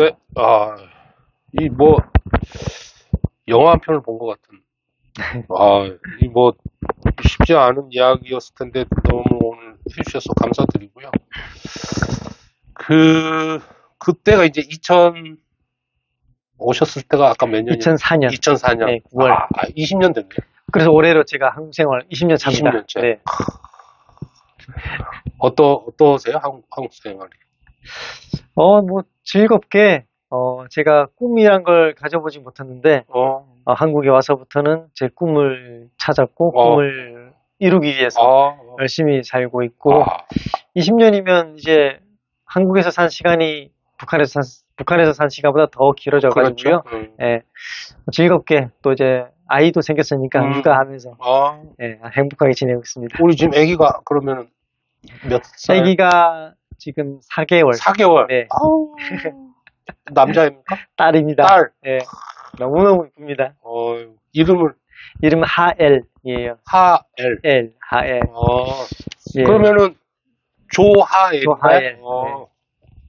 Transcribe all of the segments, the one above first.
네, 이 뭐, 영화 한 편을 본 것 같은. 이 뭐, 쉽지 않은 이야기였을 텐데, 너무 오늘 해주셔서 감사드리고요. 그때가 이제 오셨을 때가 아까 몇 년이요? 2004년. 2004년. 네, 9월. 20년 됐네요. 그래서 올해로 제가 한국 생활 20년 차입니다. 20년째. 네. 어떠세요? 한국 생활이? 뭐, 즐겁게, 제가 꿈이란 걸 가져보지 못했는데, 한국에 와서부터는 제 꿈을 찾았고, 꿈을 이루기 위해서 열심히 살고 있고, 20년이면 이제 한국에서 산 시간이 북한에서 산 시간보다 더 길어져가지고요. 그렇죠. 예, 즐겁게 또 이제 아이도 생겼으니까 육아하면서 예, 행복하게 지내고 있습니다. 우리 지금 아기가 그러면 몇 살? 아기가 지금 4개월. 4개월? 네. 남자입니까? 딸입니다. 딸. 예. 너무너무 이쁩니다. 이름은 하엘이에요. 하엘. 하엘. 예. 그러면은 조하엘. 조하엘. 네.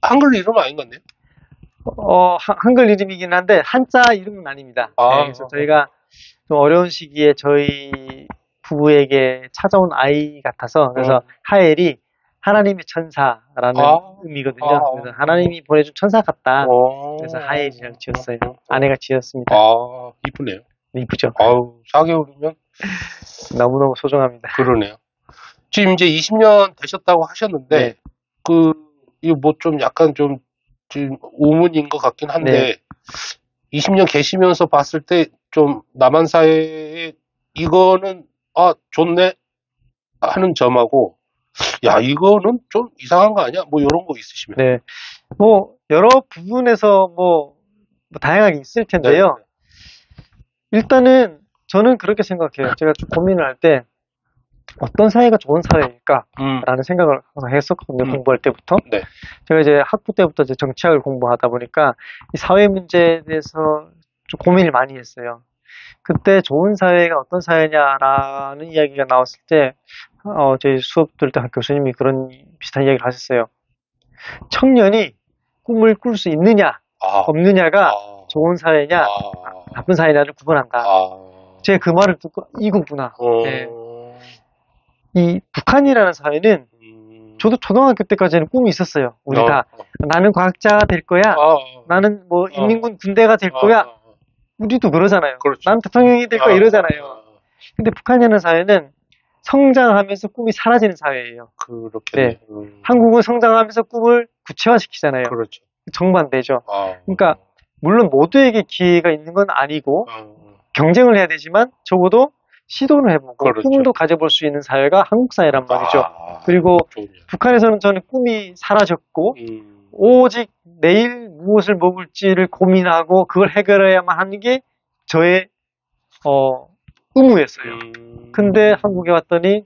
한글 이름 아닌 것 같네요. 한글 이름이긴 한데 한자 이름은 아닙니다. 네, 그래서 저희가 좀 어려운 시기에 저희 부부에게 찾아온 아이 같아서 그래서 하엘이 하나님의 천사라는 의미거든요. 그래서 하나님이 보내준 천사 같다. 그래서 하엘이라고 지었어요. 아내가 지었습니다. 이쁘네요. 이쁘죠? 4개월이면 너무너무 소중합니다. 그러네요. 지금 이제 20년 되셨다고 하셨는데 네. 이거 뭐 좀 약간 좀 지금 우문인 것 같긴 한데 네. 20년 계시면서 봤을 때 좀 남한 사회에 이거는 좋네 하는 점하고 야 이거는 좀 이상한 거 아니야? 뭐 이런 거 있으시면. 네. 뭐 여러 부분에서 뭐 다양하게 있을 텐데요. 네. 일단은 저는 그렇게 생각해요. 제가 좀 고민을 할 때 어떤 사회가 좋은 사회일까라는 생각을 항상 했었거든요. 공부할 때부터. 네. 제가 이제 학부 때부터 이제 정치학을 공부하다 보니까 이 사회 문제에 대해서 좀 고민을 많이 했어요. 그때 좋은 사회가 어떤 사회냐라는 이야기가 나왔을 때 저희 수업 들을 때 교수님이 그런 비슷한 이야기를 하셨어요. 청년이 꿈을 꿀 수 있느냐 없느냐가 좋은 사회냐 나쁜 사회냐를 구분한다. 제가 그 말을 듣고 이거구나. 네. 이 북한이라는 사회는 저도 초등학교 때까지는 꿈이 있었어요. 우리 다 나는 과학자가 될 거야. 나는 뭐 인민군 군대가 될 거야. 우리도 그러잖아요. 그렇죠. 난 대통령이 될 거야 이러잖아요. 근데 북한이라는 사회는 성장하면서 꿈이 사라지는 사회예요. 그렇게. 네. 한국은 성장하면서 꿈을 구체화시키잖아요. 그렇죠. 정반대죠. 그러니까 물론 모두에게 기회가 있는 건 아니고 경쟁을 해야 되지만 적어도 시도를 해보고 그렇죠. 꿈도 가져볼 수 있는 사회가 한국 사회란 말이죠. 그리고 좋네요. 북한에서는 저는 꿈이 사라졌고 오직 내일 무엇을 먹을지를 고민하고 그걸 해결해야만 하는 게 저의 의무였어요. 근데 한국에 왔더니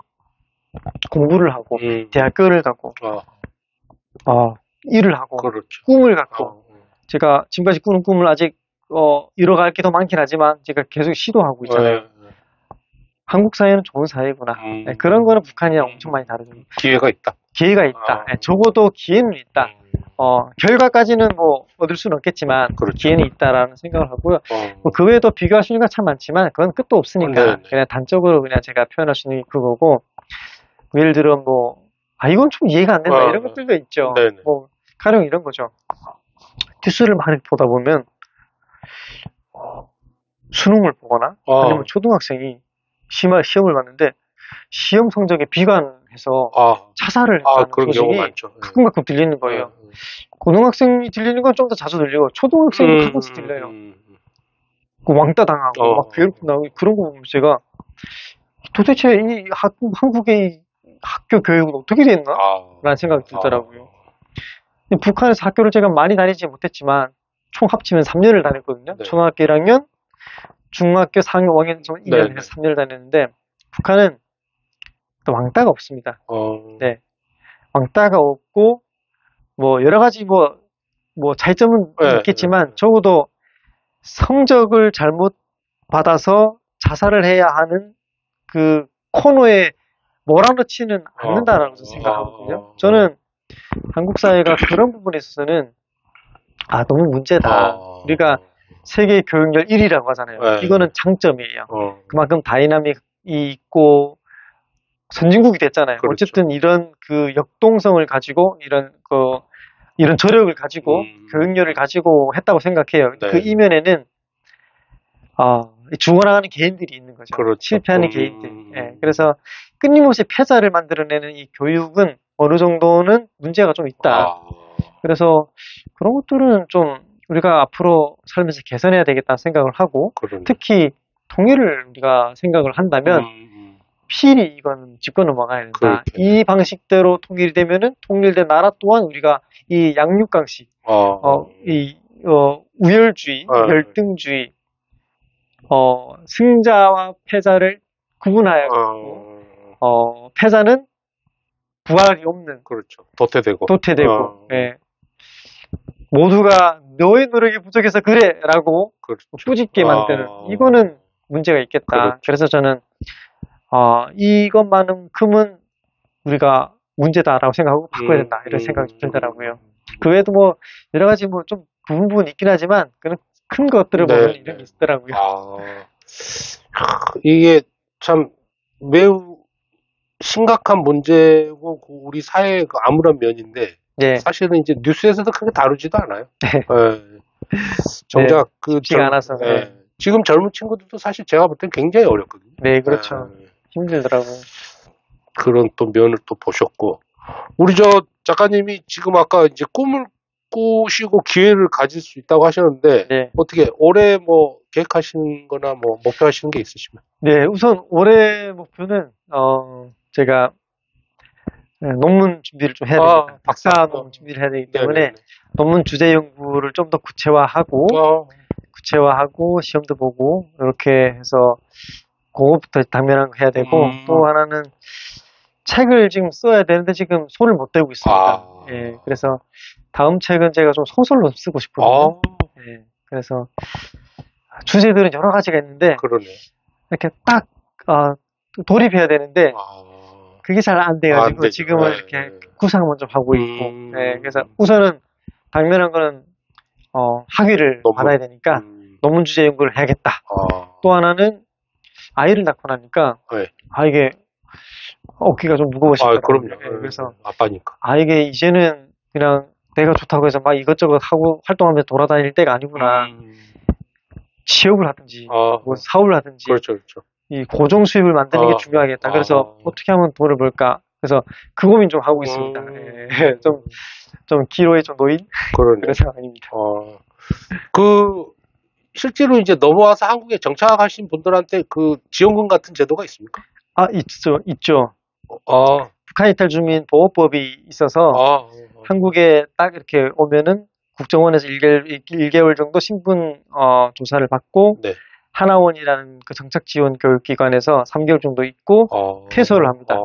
공부를 하고 대학교를 가고 일을 하고 그렇죠. 꿈을 갖고 제가 지금까지 꾸는 꿈을 아직 이뤄갈 게 더 많긴 하지만 제가 계속 시도하고 있잖아요. 한국 사회는 좋은 사회구나. 네, 그런 거는 북한이랑 엄청 많이 다르죠. 기회가 있다. 기회가 있다. 네, 적어도 기회는 있다. 결과까지는 뭐 얻을 수는 없겠지만 그렇죠. 기회는 있다라는 생각을 하고요. 뭐 그 외에도 비교할 수 있는 건 참 많지만 그건 끝도 없으니까 그냥 단적으로 그냥 제가 표현할 수 있는 게 그거고 예를 들어 뭐 이건 좀 이해가 안 된다 이런 것들도 있죠. 뭐 가령 이런 거죠. 뉴스를 많이 보다 보면 수능을 보거나 아니면 초등학생이 시험을 봤는데 시험 성적에 비관해서 자살을 했다는 그런 경우 소식이 많죠. 가끔가끔 들리는 거예요. 고등학생이 들리는 건 좀 더 자주 들리고 초등학생이 가끔씩 들려요. 왕따 당하고 막 괴롭고 나오고 그런 거 보면 제가 도대체 이 한국의 학교 교육은 어떻게 됐나? 라는 생각이 들더라고요. 북한에서 학교를 제가 많이 다니지 못했지만 총 합치면 3년을 다녔거든요. 네. 초등학교 1학년, 중학교 4학년, 5학년, 2년 해서 3년을 다녔는데 북한은 또 왕따가 없습니다. 네, 왕따가 없고 뭐 여러 가지 뭐 차이점은 있겠지만 적어도 성적을 잘못 받아서 자살을 해야 하는 그 코너에 몰아넣지는 않는다라고 생각하거든요. 저는 한국 사회가 그런 부분에 있어서는 너무 문제다. 우리가 세계 교육열 1위라고 하잖아요. 네. 이거는 장점이에요. 그만큼 다이나믹이 있고 선진국이 됐잖아요. 그렇죠. 어쨌든 이런 그 역동성을 가지고 이런 저력을 가지고 교육열을 가지고 했다고 생각해요. 네. 그 이면에는 죽어나가는 개인들이 있는 거죠. 그렇죠. 실패하는 개인들. 예, 그래서 끊임없이 패자를 만들어내는 이 교육은 어느 정도는 문제가 좀 있다. 그래서 그런 것들은 좀 우리가 앞으로 살면서 개선해야 되겠다는 생각을 하고, 그러네. 특히 통일을 우리가 생각을 한다면 필히 이건 짚고 넘어가야 된다. 그렇게. 이 방식대로 통일이 되면은 통일된 나라 또한 우리가 이 양육강식, 우열주의, 열등주의, 승자와 패자를 구분하였고, 패자는 부활이 없는. 그렇죠. 도태되고. 예. 모두가 너의 노력이 부족해서 그래! 라고 그렇죠. 꾸짖게 만드는. 이거는 문제가 있겠다. 그렇죠. 그래서 저는, 이것만큼은 우리가 문제다라고 생각하고 바꿔야 된다. 이런 생각이 들더라고요. 그 외에도 뭐, 여러 가지 뭐 좀 부분 있긴 하지만, 그런 큰 것들을 보면 이런 게 있더라고요. 이게 참 매우 심각한 문제고 우리 사회의 그 암울한 면인데 사실은 이제 뉴스에서도 크게 다루지도 않아요. 정작 쉽지가 않아서. 지금 젊은 친구들도 사실 제가 볼 땐 굉장히 어렵거든요. 네, 그렇죠. 힘들더라고요. 그런 또 면을 또 보셨고, 우리 저 작가님이 지금 아까 이제 꿈을 꾸시고 기회를 가질 수 있다고 하셨는데 어떻게 올해 뭐 계획하시는 거나 뭐 목표하시는 게 있으시면? 네, 우선 올해 목표는 제가 논문 준비를 좀 해야 됩니다. 박사 논문 준비를 해야 되기 때문에 논문 주제 연구를 좀 더 구체화하고 시험도 보고 이렇게 해서 그거부터 당면한 거 해야 되고 또 하나는 책을 지금 써야 되는데 지금 손을 못 대고 있습니다. 그래서 다음 책은 제가 좀 소설로 쓰고 싶거든요. 그래서 주제들은 여러 가지가 있는데 이렇게 딱 돌입해야 되는데 그게 잘 안 돼가지고 지금은 이렇게 구상만 좀 하고 있고 그래서 우선은 당면한 거는 학위를 받아야 되니까 논문 주제 연구를 해야겠다. 또 하나는 아이를 낳고 나니까 이게 어깨가 좀 무거워지더라고요. 그럼요. 그래서 아빠니까. 이게 이제는 그냥 내가 좋다고 해서 막 이것저것 하고 활동하면서 돌아다닐 때가 아니구나. 취업을 하든지 뭐 사업을 하든지 그렇죠. 이 고정 수입을 만드는 게 중요하겠다. 그래서 어떻게 하면 돈을 벌까? 그래서 그 고민 좀 하고 있습니다. 좀 기로에 좀 놓인 그런 상황입니다. 실제로 이제 넘어와서 한국에 정착하신 분들한테 그 지원금 같은 제도가 있습니까? 있죠. 북한 이탈 주민 보호법이 있어서 한국에 딱 이렇게 오면은 국정원에서 1개월 정도 신분 조사를 받고 하나원이라는 그 정착 지원 교육기관에서 3개월 정도 있고 퇴소를 합니다.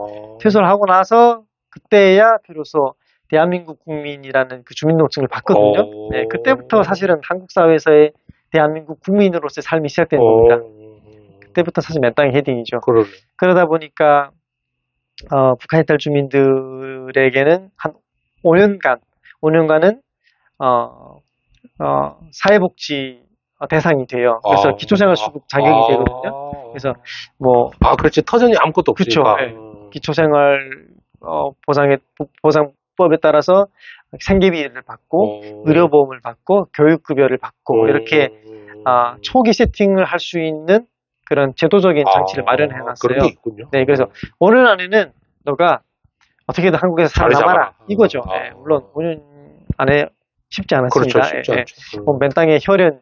퇴소를 하고 나서 그때야 비로소 대한민국 국민이라는 그 주민등록증을 받거든요. 그때부터 사실은 한국 사회에서의 대한민국 국민으로서의 삶이 시작된 겁니다. 그때부터 사실 맨땅에 헤딩이죠. 그러다 보니까 북한 이탈 주민들에게는 한 5년간은 사회복지 대상이 돼요. 그래서 기초생활수급 자격이 되거든요. 그래서 그렇지. 터전이 아무것도 없으니까. 그렇죠. 기초생활 보장법에 따라서 생계비를 받고 의료보험을 받고 교육급여를 받고 이렇게 초기 세팅을 할 수 있는 그런 제도적인 장치를 마련해 놨어요. 그런 게 있군요. 네, 그래서 5년 안에는 너가 어떻게든 한국에서 살아남아라 이거죠. 물론 5년 안에 쉽지 않았습니다. 그렇죠, 쉽지 않죠. 맨 땅에 혈연,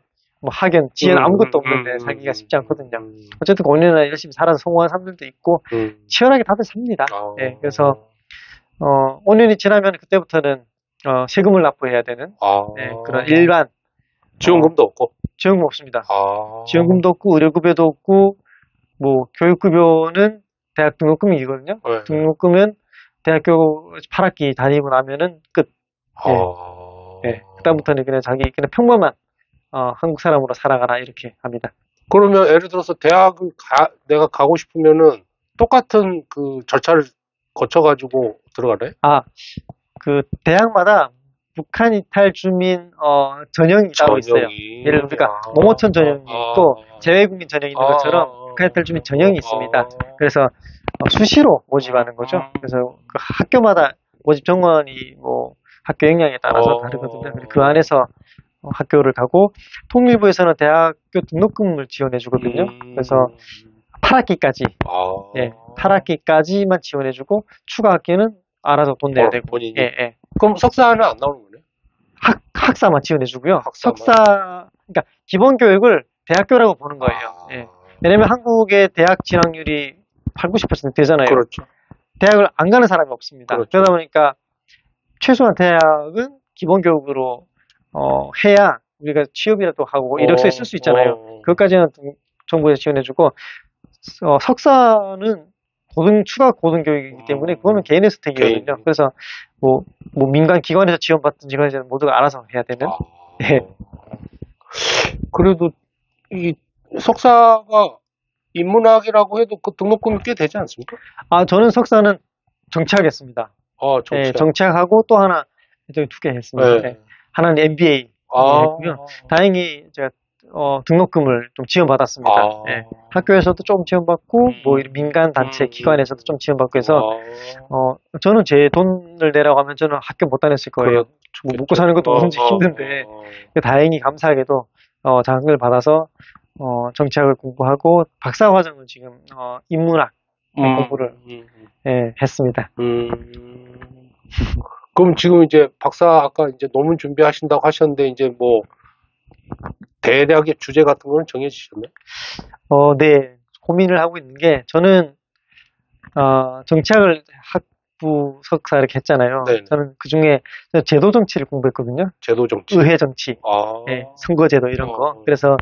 학연, 지연 아무것도 없는데 살기가 쉽지 않거든요. 어쨌든 5년 안에 열심히 살아서 성공한 사람들도 있고 치열하게 다들 삽니다. 그래서 5년이 지나면 그때부터는 세금을 납부해야 되는 그런 일반 지원금도 없고 지원금 없습니다. 지원금도 없고 의료급여도 없고 뭐 교육급여는 대학 등록금이거든요. 등록금은 대학교 8학기 다니고 나면은 끝. 그다음부터는 그냥 평범한 한국 사람으로 살아가라 이렇게 합니다. 그러면 예를 들어서 대학을 내가 가고 싶으면은 똑같은 그 절차를 거쳐가지고 들어가래? 그 대학마다 북한 이탈 주민 전형이 따로 있어요. 예를 들어 우리가 농어촌 전형이 있고 재외국민 전형이 있는 것처럼 북한 이탈 주민 전형이 있습니다. 그래서 수시로 모집하는 거죠. 그래서 그 학교마다 모집 정원이 뭐 학교 역량에 따라서 다르거든요. 그 안에서 학교를 가고 통일부에서는 대학교 등록금을 지원해 주거든요. 그래서 8학기까지 예, 8학기까지만 지원해 주고 추가 학기는 알아서 돈 내야 되고 본인이. 예. 그럼 석사는 안 나오는 거네? 학사만 지원해 주고요. 학사만. 그러니까 기본 교육을 대학교라고 보는 거예요. 예. 왜냐면 한국의 대학 진학률이 8, 90% 되잖아요. 그렇죠. 대학을 안 가는 사람이 없습니다. 그렇죠. 그러다 보니까 최소한 대학은 기본 교육으로 해야 우리가 취업이라도 하고 이력서에 쓸 수 있잖아요. 그것까지는 정부에서 지원해주고 석사는 추가 고등교육이기 때문에 그거는 개인의 선택이거든요. 그래서 뭐 민간 기관에서 지원받든 기관에서 모두가 알아서 해야 되는. 예. 그래도 이 석사가 인문학이라고 해도 그 등록금이 꽤 되지 않습니까? 저는 석사는 정치하겠습니다. 정치학. 예, 정치학하고 또 하나 두 개 했습니다. 예. 하나는 MBA 했고요. 다행히 제가 등록금을 좀 지원받았습니다. 예. 학교에서도 좀 지원받고 뭐 민간 단체 기관에서도 좀 지원받고 해서 저는 제 돈을 내라고 하면 저는 학교 못 다녔을 거예요. 뭐 먹고 사는 것도 문제 힘든데 다행히 감사하게도 장학금을 받아서 정치학을 공부하고 박사과정은 지금 인문학 공부를 했습니다. 그럼 지금 이제 아까 이제 논문 준비하신다고 하셨는데 이제 뭐 대략의 주제 같은 건 정해지셨나요? 네. 고민을 하고 있는 게 저는 정치학을 학부 석사 이렇게 했잖아요. 네네. 저는 그 중에 제도 정치를 공부했거든요. 제도 정치. 의회 정치. 네, 선거제도 이런 거. 그래서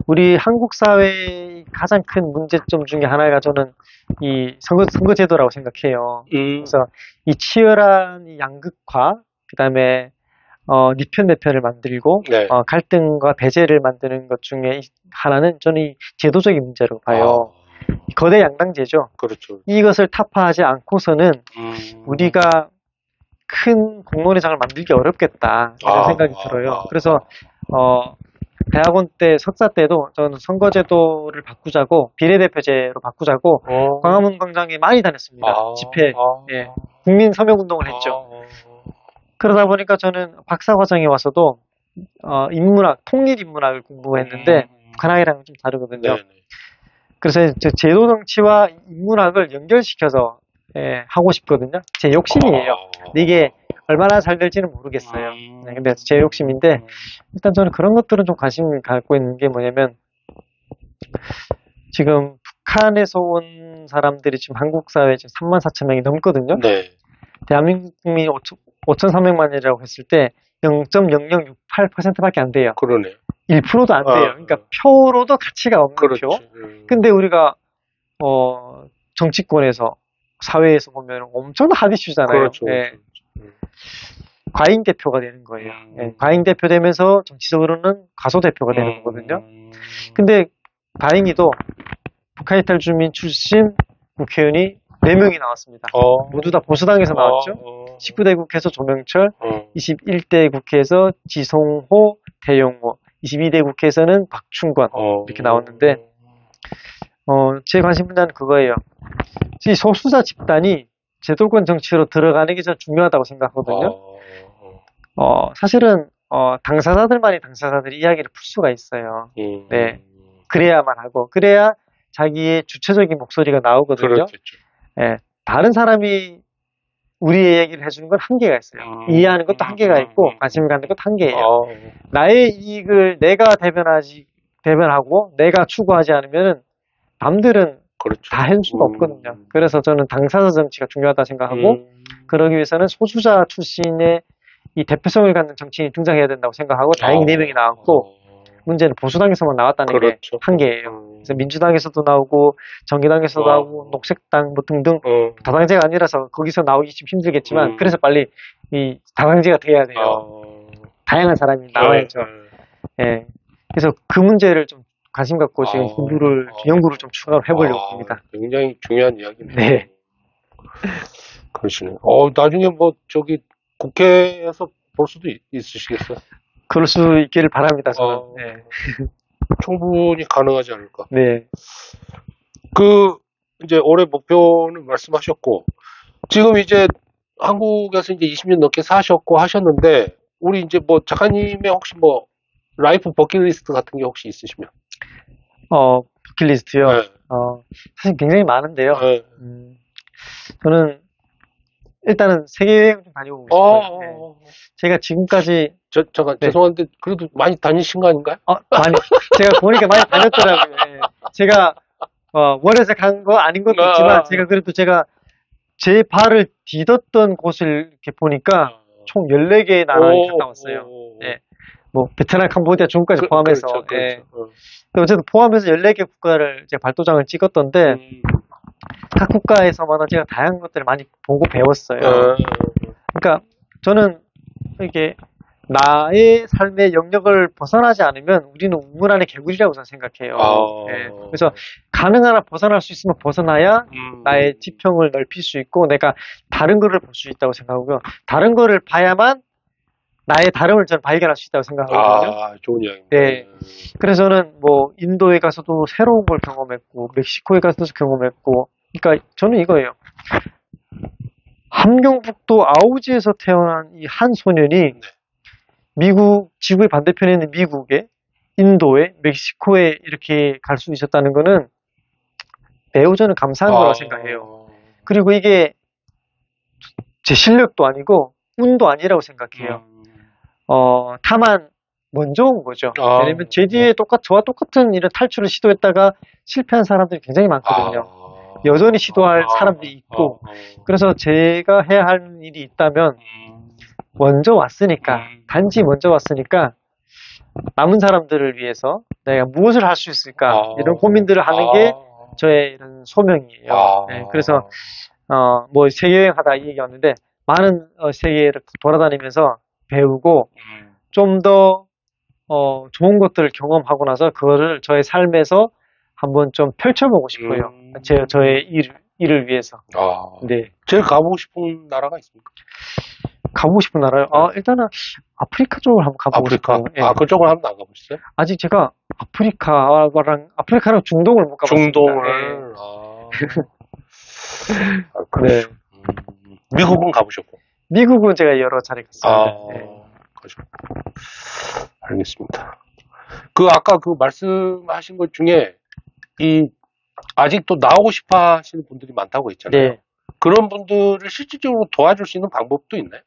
우리 한국 사회의 가장 큰 문제점 중에 하나가 저는 이 선거제도라고 생각해요. 그래서 이 치열한 이 양극화, 그 다음에 네 편 내 편을 만들고 갈등과 배제를 만드는 것 중에 하나는 저는 이 제도적인 문제로 봐요. 거대 양당제죠. 그렇죠. 이것을 타파하지 않고서는 우리가 큰 공론의 장을 만들기 어렵겠다 이런 생각이 들어요. 그래서 대학원 때 석사 때도 저는 선거제도를 바꾸자고 비례대표제로 바꾸자고 광화문 광장에 많이 다녔습니다. 집회, 국민 서명운동을 했죠. 그러다 보니까 저는 박사과정에 와서도 인문학, 통일인문학을 공부했는데 북한학이랑은 좀 다르거든요. 네네. 그래서 제도 정치와 인문학을 연결시켜서 하고 싶거든요. 제 욕심이에요. 근데 이게 얼마나 잘 될지는 모르겠어요. 근데 제 욕심인데 일단 저는 그런 것들은 좀 관심을 갖고 있는 게 뭐냐면 지금 북한에서 온 사람들이 지금 한국 사회에 지금 34,000명이 넘거든요. 네. 대한민국 국민이 5,300만이라고 했을 때 0.0068%밖에 안 돼요. 그러네. 1%도 안 돼요. 그러니까 표로도 가치가 없는 표. 근데 우리가 정치권에서 사회에서 보면 엄청난 핫이슈잖아요. 그렇죠. 네. 과잉 대표가 되는 거예요. 네. 과잉 대표 되면서 정치적으로는 가소 대표가 되는 거거든요. 근데 다행히도 북한 이탈 주민 출신 국회의원이 4명이 나왔습니다. 모두 다 보수당에서 나왔죠. 19대 국회에서 조명철, 21대 국회에서 지송호, 태용호, 22대 국회에서는 박충권 이렇게 나왔는데 제 관심 분야는 그거예요. 이 소수자 집단이 제도권 정치로 들어가는 게 저는 중요하다고 생각하거든요. 사실은 당사자들만이 당사자들의 이야기를 풀 수가 있어요. 네, 그래야만 하고 그래야 자기의 주체적인 목소리가 나오거든요. 그렇겠죠. 네, 다른 사람이 우리의 얘기를 해주는 건 한계가 있어요. 이해하는 것도 한계가 있고 관심을 갖는 것도 한계예요. 나의 이익을 내가 대변하고 내가 추구하지 않으면 남들은 그렇죠. 다 할 수가 없거든요. 그래서 저는 당사자 정치가 중요하다 생각하고 그러기 위해서는 소수자 출신의 이 대표성을 갖는 정치인이 등장해야 된다고 생각하고 다행히 4명이 나왔고 문제는 보수당에서만 나왔다는 그렇죠. 게 한계예요. 그래서 민주당에서도 나오고 정의당에서도 나오고 녹색당 뭐 등등 다당제가 아니라서 거기서 나오기 좀 힘들겠지만 그래서 빨리 이 다당제가 돼야 돼요. 다양한 사람이 나와야죠. 예. 그래서 그 문제를 좀 관심 갖고 지금 연구를 좀 추가로 해보려고 합니다. 굉장히 중요한 이야기네요. 네. 그러시네요. 나중에 뭐 국회에서 볼 수도 있으시겠어요? 그럴 수 있기를 바랍니다, 저는. 네. 충분히 가능하지 않을까. 네. 이제 올해 목표는 말씀하셨고, 지금 이제 한국에서 이제 20년 넘게 사셨고 하셨는데, 우리 이제 뭐 작가님의 혹시 뭐 라이프 버킷리스트 같은 게 혹시 있으시면? 버킷리스트요? 네. 사실 굉장히 많은데요. 네. 저는 일단은 세계여행 좀 다녀오고 싶어요. 네. 제가 지금까지 잠깐 네. 죄송한데 그래도 많이 다니신 거 아닌가요? 많이 제가 보니까 많이 다녔더라고요. 네. 제가 원해서 간 거 아닌 것도 있지만 제가 제 발을 디뎠던 곳을 이렇게 보니까 총 14개의 나라에 갔다 왔어요. 네. 뭐 베트남, 캄보디아, 중국까지 포함해서. 그렇죠. 네. 어쨌든 포함해서 14개 국가를 제가 발도장을 찍었던데 각 국가에서마다 제가 다양한 것들을 많이 보고 배웠어요. 그러니까 저는 이게 나의 삶의 영역을 벗어나지 않으면 우리는 우물 안의 개구리라고 저는 생각해요. 네. 그래서 가능한 한 벗어날 수 있으면 벗어나야 나의 지평을 넓힐 수 있고 내가 다른 거를 볼 수 있다고 생각하고요. 다른 거를 봐야만 나의 다름을 저는 발견할 수 있다고 생각하거든요. 좋은 이야기입니다. 네. 그래서 저는 뭐 인도에 가서도 새로운 걸 경험했고 멕시코에 가서도 경험했고 그러니까 저는 이거예요. 함경북도 아우지에서 태어난 이 한 소년이 미국, 지구의 반대편에 있는 미국에, 인도에, 멕시코에 이렇게 갈 수 있었다는 거는 매우 저는 감사한 거라고 생각해요. 그리고 이게 제 실력도 아니고 운도 아니라고 생각해요. 다만 먼저 온 거죠. 왜냐면 제 뒤에 저와 똑같은 이런 탈출을 시도했다가 실패한 사람들이 굉장히 많거든요. 여전히 시도할 사람들이 있고 그래서 제가 해야 할 일이 있다면 먼저 왔으니까 단지 먼저 왔으니까 남은 사람들을 위해서 내가 무엇을 할 수 있을까 이런 고민들을 하는 게 저의 이런 소명이에요. 네, 그래서 뭐 세계여행 하다 이 얘기였는데 많은 세계를 돌아다니면서 배우고 좀 더 좋은 것들을 경험하고 나서 그거를 저의 삶에서 한번 좀 펼쳐보고 싶어요. 저의 일을 위해서. 네. 제일 가보고 싶은 나라가 있습니까? 가보고 싶은 나라요? 일단은 아프리카 쪽을 한번 가보고 싶어요. 네. 그쪽을 한번 안 가보셨어요? 아직 제가 아프리카랑 중동을 못 가봤습니다. 중동을. 네. 미국은 가보셨고? 미국은 제가 여러 차례 갔습니다. 네. 알겠습니다. 아까 말씀하신 것 중에 아직도 나오고 싶어 하시는 분들이 많다고 했잖아요. 네. 그런 분들을 실질적으로 도와줄 수 있는 방법도 있나요?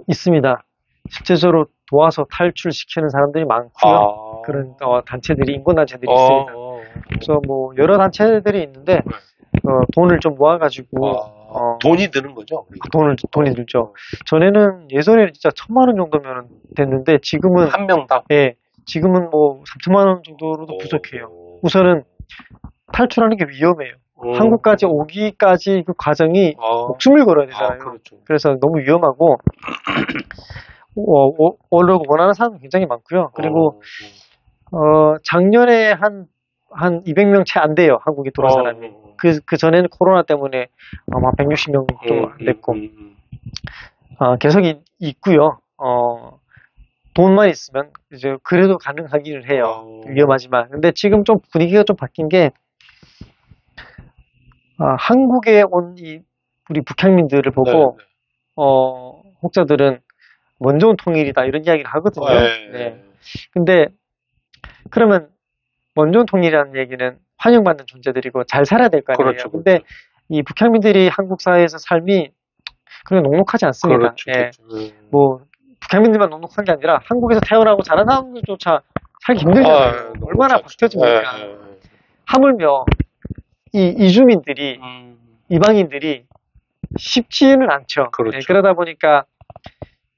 있습니다. 실제적으로 도와서 탈출시키는 사람들이 많고요. 그런 단체들이, 인권단체들이 있습니다. 그래서 뭐 여러 단체들이 있는데 돈을 좀 모아가지고 돈이 드는 거죠? 돈이 들죠. 전에는 예전에는 진짜 1,000만 원 정도면 됐는데 지금은 한 명당? 예, 지금은 뭐 3천만 원 정도로도 부족해요. 우선은 탈출하는 게 위험해요. 한국까지 오기까지 그 과정이 목숨을 걸어야 되잖아요. 그렇죠. 그래서 너무 위험하고 오려고 원하는 사람이 굉장히 많고요. 그리고 작년에 한 200명 채 안 돼요. 한국에 들어온 사람이. 그 전에는 코로나 때문에 아마 160명도 안 됐고 계속 있고요. 돈만 있으면 이제 그래도 가능하기는 해요. 위험하지만. 근데 지금 좀 분위기가 좀 바뀐 게 한국에 온 우리 북향민들을 보고 혹자들은 원조원 통일이다 이런 이야기를 하거든요. 네. 근데 그러면 원조원 통일이라는 얘기는 환영받는 존재들이고 잘 살아야 될 거 아니에요. 그렇죠, 근데 이 북향민들이 한국 사회에서 삶이 그렇게 녹록하지 않습니다. 그렇죠, 예. 뭐 북향민들만 녹록한 게 아니라 한국에서 태어나고 자란 사람들조차 살기 힘들잖아요. 얼마나 바뀌어집니까? 하물며 이 이주민들이 이방인들이 쉽지는 않죠. 그렇죠. 예, 그러다 보니까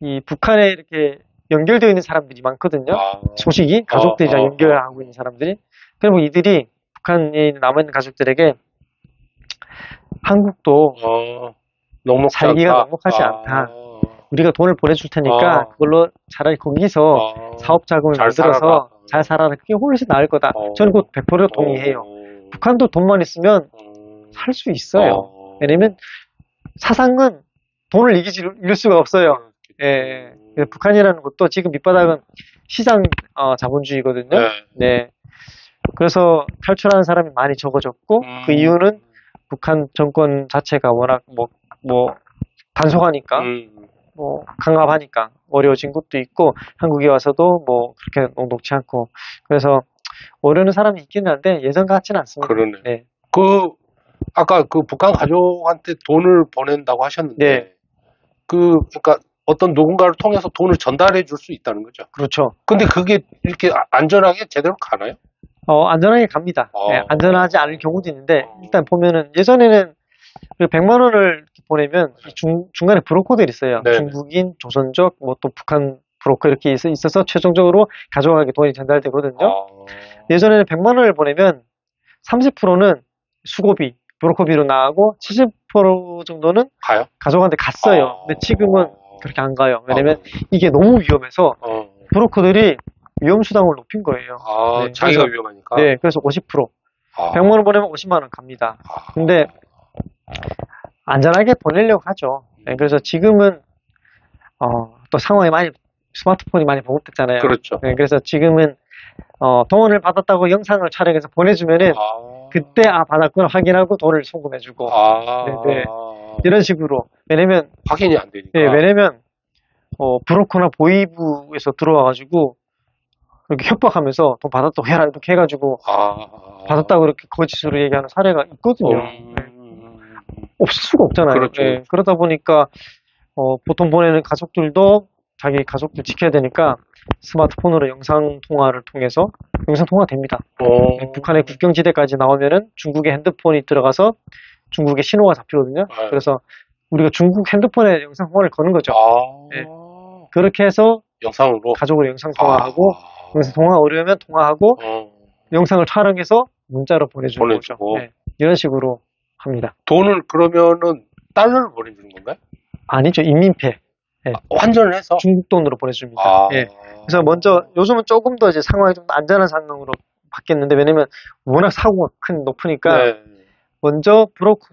이 북한에 이렇게 연결되어 있는 사람들이 많거든요. 소식이 가족들이랑 연결하고 있는 사람들이. 그리고 이들이 북한에 남아있는 가족들에게 한국도 살기가 녹록하지 않다. 우리가 돈을 보내줄 테니까 그걸로 차라리 거기서 사업 자금을 만들어서 잘 살아라. 그게 훨씬 나을 거다. 저는 그거 100% 동의해요. 북한도 돈만 있으면 살 수 있어요. 왜냐면 사상은 돈을 이길 수가 없어요. 예. 북한이라는 것도 지금 밑바닥은 시장 자본주의거든요. 네. 네. 그래서 탈출하는 사람이 많이 적어졌고 그 이유는 북한 정권 자체가 워낙 뭐 단속하니까 뭐 강압하니까 어려워진 것도 있고 한국에 와서도 뭐 그렇게 녹록지 않고 그래서 오려는 사람이 있기는 한데 예전 같지는 않습니다. 그러네. 네. 아까 그 북한 가족한테 돈을 보낸다고 하셨는데 네. 그러니까 어떤 누군가를 통해서 돈을 전달해 줄 수 있다는 거죠. 그렇죠. 근데 그게 이렇게 안전하게 제대로 가나요? 안전하게 갑니다. 네, 안전하지 않을 경우도 있는데 일단 보면은 예전에는 그 100만 원을 보내면 중간에 브로커들이 있어요. 네네. 중국인, 조선족, 뭐 또 북한 브로커 이렇게 있어서 최종적으로 가져가게 돈이 전달되거든요. 예전에는 100만 원을 보내면 30%는 수고비, 브로커비로 나가고 70% 정도는 가요? 가져가는데 갔어요. 근데 지금은 그렇게 안 가요. 왜냐면 이게 너무 위험해서 브로커들이 위험수당을 높인 거예요. 네, 자기가 위험하니까? 네, 그래서 50%. 100만 원 보내면 50만 원 갑니다. 근데 안전하게 보내려고 하죠. 네, 그래서 지금은 또 상황이 스마트폰이 많이 보급됐잖아요. 그렇죠. 네, 그래서 지금은 돈을 받았다고 영상을 촬영해서 보내주면은 그때 받았구나 확인하고 돈을 송금해주고 네, 이런 식으로 왜냐면 확인이 안 되니까. 네, 왜냐면 브로커나 보이부에서 들어와가지고 그렇게 협박하면서 돈 받았다고 해라 이렇게 해가지고 받았다고 이렇게 거짓으로 얘기하는 사례가 있거든요. 네. 없을 수가 없잖아요. 그렇죠. 네, 그러다 보니까 보통 보내는 가족들도 자기 가족들 지켜야 되니까 스마트폰으로 영상 통화를 통해서 영상 통화 됩니다. 네, 북한의 국경지대까지 나오면은 중국의 핸드폰이 들어가서 중국의 신호가 잡히거든요. 그래서 우리가 중국 핸드폰에 영상 통화를 거는 거죠. 네. 그렇게 해서 영상으로 가족으로 영상 통화하고 영상 통화 어려우면 통화하고 영상을 촬영해서 문자로 보내주는 거죠. 네. 이런 식으로 합니다. 돈을 그러면은 달러를 보내주는 건가요? 아니죠. 인민폐. 네. 환전을 해서? 중국 돈으로 보내줍니다. 네. 그래서 먼저 요즘은 조금 더 이제 상황이 좀 안전한 상황으로 바뀌었는데 왜냐면 워낙 사고가 높으니까 네. 먼저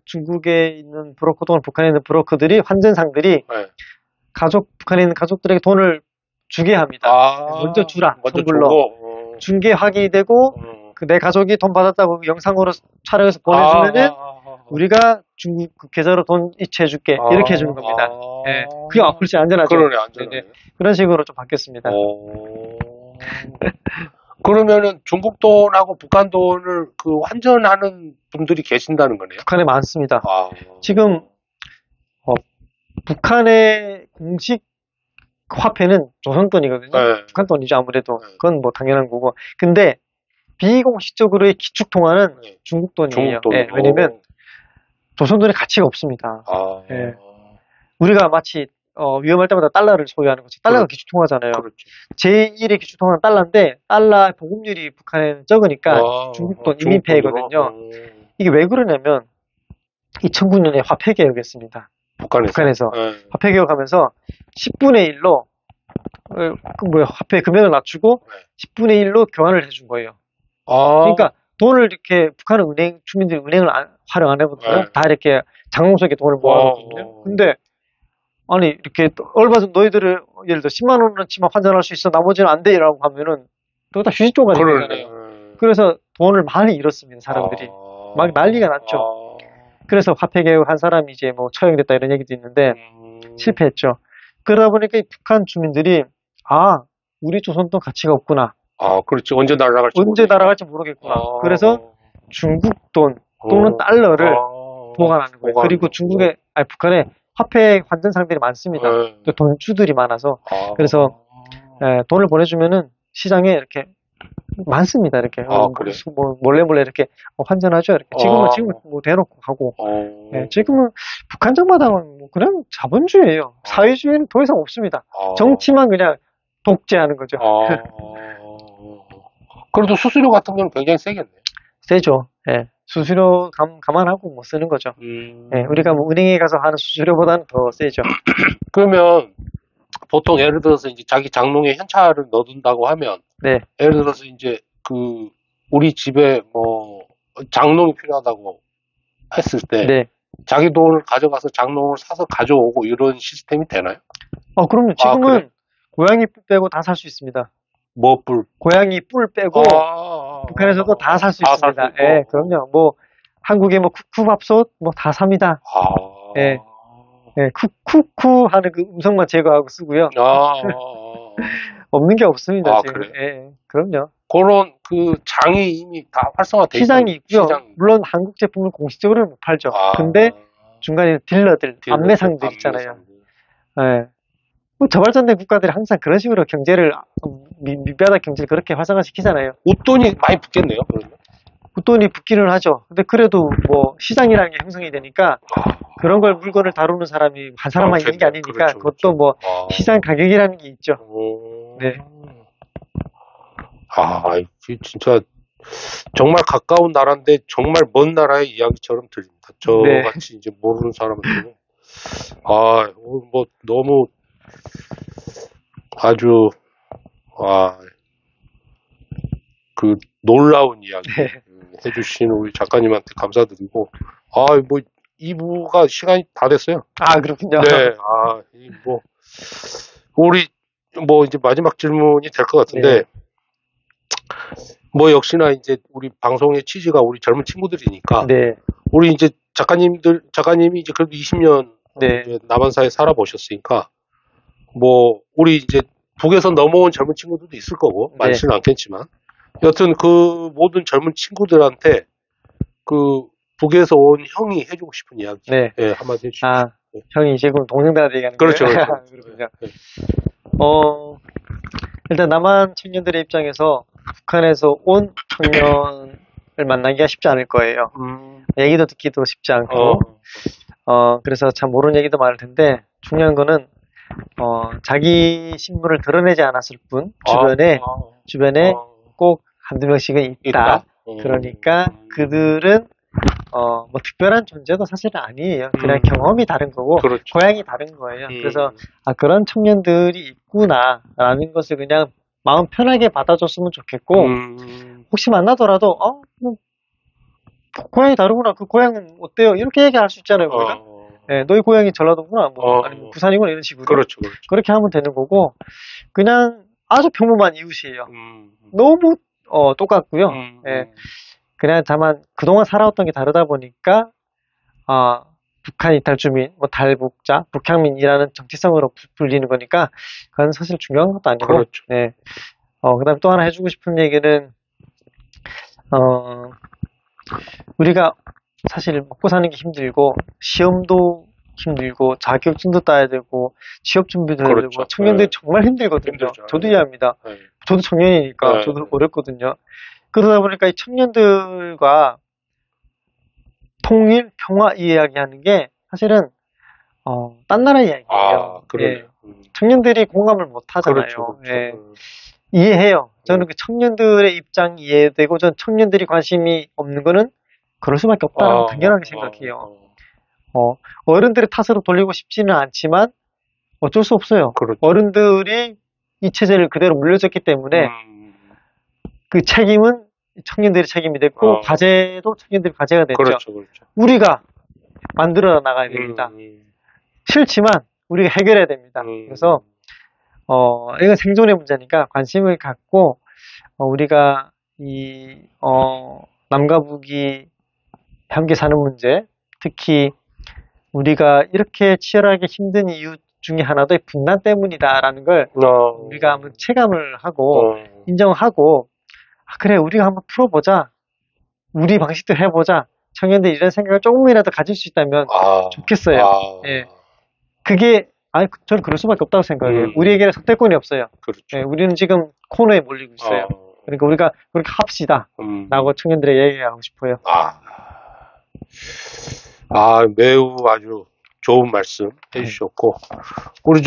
중국에 있는 브로커 또는 북한에 있는 브로커들이 환전상들이 북한에 있는 가족들에게 돈을 주게 합니다. 먼저 주라. 선불로. 준 게 확인이 되고 내 가족이 돈 받았다고 영상으로 촬영해서 보내주면은 우리가 중국 그 계좌로 돈 이체해줄게 이렇게 해주는 겁니다. 네. 그게 훨씬 안전하죠. 그러네, 안전하네. 그런 식으로 좀 바뀌었습니다. 그러면은 중국 돈하고 북한 돈을 환전하는 분들이 계신다는 거네요? 북한에 많습니다. 지금 북한의 공식 화폐는 조선돈이거든요. 네. 북한 돈이죠, 아무래도. 그건 뭐 당연한 거고. 근데 비공식적으로의 기축통화는 중국 돈이에요. 네, 왜냐면 조선돈의 가치가 없습니다. 네. 우리가 마치 위험할 때마다 달러를 소유하는 거죠. 달러가 기축통화잖아요. 그렇죠. 제1의 기축통화는 달러인데 달러 보급률이 북한에는 적으니까 중국 돈 인민폐이거든요. 이게 왜 그러냐면 2009년에 화폐개혁했습니다. 북한에서. 화폐개혁하면서 10분의 1로 화폐 금액을 낮추고 10분의 1로 교환을 해준 거예요. 그러니까 돈을 이렇게 북한은 주민들이 은행을 활용 안 해보거든요. 다 이렇게 장롱 속에 돈을 모아놓거든요. 근데 아니 이렇게 얼마든 너희들을 예를 들어 10만 원어치만 환전할 수 있어 나머지는 안 돼라고 하면은 그거 다 휴지조가 되잖아요. 그래서 돈을 많이 잃었습니다. 사람들이 막 난리가 났죠. 그래서 화폐 개혁한 사람이 이제 뭐 처형됐다 이런 얘기도 있는데 실패했죠. 그러다 보니까 북한 주민들이 우리 조선돈 가치가 없구나. 그렇지. 언제 날아갈지 모르겠구나. 그래서 중국 돈 또는 달러를 보관하는 거예요. 그리고 북한에 화폐 환전상들이 많습니다. 또 돈주들이 많아서. 그래서 돈을 보내주면은 시장에 이렇게 많습니다. 이렇게 그래? 몰래 이렇게 환전하죠. 이렇게 지금은 뭐 대놓고 하고. 지금은 북한 정마당은 뭐 그냥 자본주의예요. 사회주의는 더 이상 없습니다. 정치만 그냥 독재하는 거죠. 그래도 수수료 같은 경우는 굉장히 세겠네요. 세죠. 수수료 감안하고 뭐 쓰는 거죠. 우리가 뭐 은행에 가서 하는 수수료보다는 더 세죠. 그러면 보통 예를 들어서 이제 자기 장롱에 현찰을 넣어둔다고 하면 예를 들어서 이제 우리 집에 뭐 장롱이 필요하다고 했을 때 자기 돈을 가져가서 장롱을 사서 가져오고 이런 시스템이 되나요? 그럼요. 지금은 고양이 뿔 빼고 다 살 수 있습니다. 뭐 뿔? 고양이 뿔 빼고 북한에서도 다 살 수 있습니다. 예, 그럼요. 뭐 한국에 뭐 쿠쿠밥솥 뭐 다 삽니다. 예, 예, 쿠쿠 하는 그 음성만 제거하고 쓰고요. 없는 게 없습니다. 지금. 그래요? 예, 그럼요. 그런 그 장이 이미 다 활성화돼 있어요. 시장이 있고요. 물론 한국 제품을 공식적으로는 못 팔죠. 근데 중간에 딜러들, 안매상들 있잖아요. 예. 뭐 저발전된 국가들이 항상 그런 식으로 경제를 밑바닥 경제를 그렇게 활성화시키잖아요. 웃돈이 많이 붙겠네요. 그러면. 웃돈이 붙기는 하죠. 근데 그래도 뭐 시장이라는 게 형성이 되니까 그런 걸 물건을 다루는 사람이 한 사람만 있는 게 아니니까 그렇죠, 그것도 뭐 시장 가격이라는 게 있죠. 네. 진짜 정말 가까운 나라인데 정말 먼 나라의 이야기처럼 들립니다. 저같이 이제 모르는 사람한테는 뭐 너무 아주 그 놀라운 이야기 해주신 우리 작가님한테 감사드리고 뭐 2부가 시간이 다 됐어요. 그렇군요. 네. 뭐 우리 뭐 이제 마지막 질문이 될 것 같은데 뭐 역시나 이제 우리 방송의 취지가 우리 젊은 친구들이니까 우리 이제 작가님이 이제 그래도 20년 이제 남한사에 살아보셨으니까 뭐 우리 이제 북에서 넘어온 젊은 친구들도 있을 거고 많지는 않겠지만 여튼 그 모든 젊은 친구들한테 그 북에서 온 형이 해주고 싶은 이야기 한마디 해주시죠. 형이 이제 그럼 동생들한테 얘기하는 그렇죠. 거예요? 그렇군요. 일단 남한 청년들의 입장에서 북한에서 온 청년을 만나기가 쉽지 않을 거예요. 얘기도 듣기도 쉽지 않고 그래서 참 모르는 얘기도 많을 텐데 중요한 거는 자기 신분을 드러내지 않았을 뿐 주변에 꼭 한두 명씩은 있다. 그러니까 그들은 뭐 특별한 존재도 사실은 아니에요. 그냥 경험이 다른 거고 고향이 다른 거예요. 그래서 그런 청년들이 있구나라는 것을 그냥 마음 편하게 받아줬으면 좋겠고 혹시 만나더라도 뭐 고향이 다르구나. 그 고향은 어때요? 이렇게 얘기할 수 있잖아요. 우리가. 너희 고향이 전라도구나. 뭐 아니면 부산이구나 이런 식으로. 그렇죠. 그렇게 하면 되는 거고 그냥 아주 평범한 이웃이에요. 너무 똑같고요. 그냥 다만 그동안 살아왔던 게 다르다 보니까 북한 이탈 주민, 뭐 탈북자, 북향민이라는 정체성으로 불리는 거니까 그건 사실 중요한 것도 아니고. 그렇죠. 그다음 또 하나 해주고 싶은 얘기는 우리가 사실 먹고 사는 게 힘들고 시험도 힘들고 자격증도 따야 되고 취업 준비도 해야 되고 청년들이 정말 힘들거든요. 힘들죠. 저도 이해합니다. 저도 청년이니까 저도 어렵거든요. 그러다 보니까 이 청년들과 통일, 평화 이야기하는 게 사실은 딴 나라 이야기예요. 청년들이 공감을 못 하잖아요. 이해해요. 저는 그 청년들의 입장 이해되고 전 청년들이 관심이 없는 거는 그럴 수밖에 없다라고 당연하게 생각해요. 어른들의 탓으로 돌리고 싶지는 않지만 어쩔 수 없어요. 어른들이 이 체제를 그대로 물려줬기 때문에 그 책임은 청년들의 책임이 됐고 과제도 청년들의 과제가 됐죠. 우리가 만들어 나가야 됩니다. 싫지만 우리가 해결해야 됩니다. 그래서 이건 생존의 문제니까 관심을 갖고 우리가 이 남과 북이 함께 사는 문제, 특히 우리가 이렇게 치열하게 힘든 이유 중에 하나도 분단 때문이다라는 걸 우리가 한번 체감을 하고 인정하고 그래 우리가 한번 풀어보자. 우리 방식대로 해보자. 청년들이 이런 생각을 조금이라도 가질 수 있다면 좋겠어요. 그게 저는 그럴 수밖에 없다고 생각해요. 우리에게는 선택권이 없어요. 우리는 지금 코너에 몰리고 있어요. 그러니까 우리가 그렇게 합시다. 라고 청년들에게 얘기하고 싶어요. 매우 아주 좋은 말씀 해주셨고 우리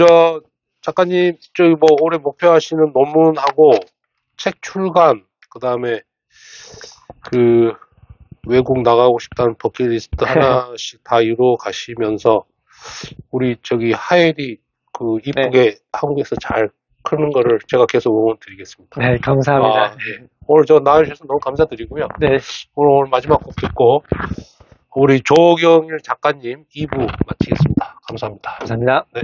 작가님 뭐 올해 목표하시는 논문하고 책 출간 그 다음에 그 외국 나가고 싶다는 버킷리스트 하나씩 다 이루어 가시면서 우리 하엘이 그 이쁘게 한국에서 잘 크는 거를 제가 계속 응원 드리겠습니다. 네, 감사합니다. 오늘 나와주셔서 너무 감사드리고요. 오늘 마지막 곡 듣고 우리 조경일 작가님 2부 마치겠습니다. 감사합니다. 감사합니다. 네.